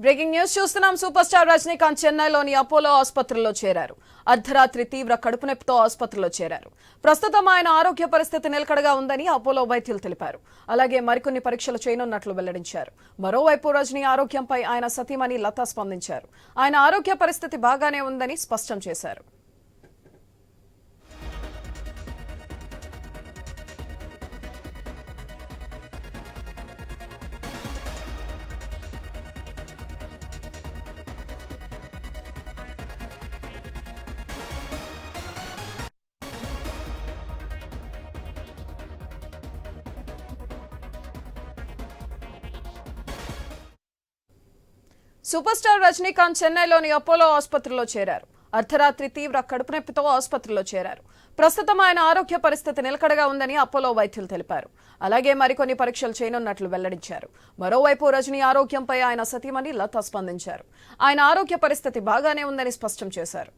Breaking news చూస్తున్నాం. Super star Rajinikanth చెన్నైలోని Apollo ఆసుపత్రిలో చేరారు. అర్ధరాత్రి తీవ్ర కడుపు నొప్పితో ఆసుపత్రిలో చేరారు. ప్రస్తుతం ఆయన ఆరోగ్య పరిస్థితి నిలకడగా ఉందని అపోలో వైద్యులు తెలిపారు. అలాగే మరికొన్ని పరీక్షలు చేయనున్నట్లు వెల్లడించారు. మరోవైపు రజనీ ఆరోగ్యంపై ఆయన సతీమణి లతా స్పందించారు. ఆయన ఆరోగ్య పరిస్థితి బాగానే ఉందని స్పష్టం చేశారు. సూపర్ స్టార్ రజనీకాంత్ చెన్నైలోని అపోలో ఆసుపత్రిలో చేరారు. అర్ధరాత్రి తీవ్ర కడుపు నొప్పితో ఆసుపత్రిలో చేరారు. ప్రస్తుతం ఆయన ఆరోగ్య పరిస్థితి నిలకడగా ఉందని అపోలో వైద్యులు తెలిపారు. అలాగే మరికొన్ని పరీక్షలు చేయనున్నట్లు వెల్లడించారు. మరోవైపు రజనీ ఆరోగ్యంపై ఆయన సతీమణి లతా స్పందించారు. ఆయన ఆరోగ్య పరిస్థితి బాగానే ఉందని స్పష్టం చేశారు.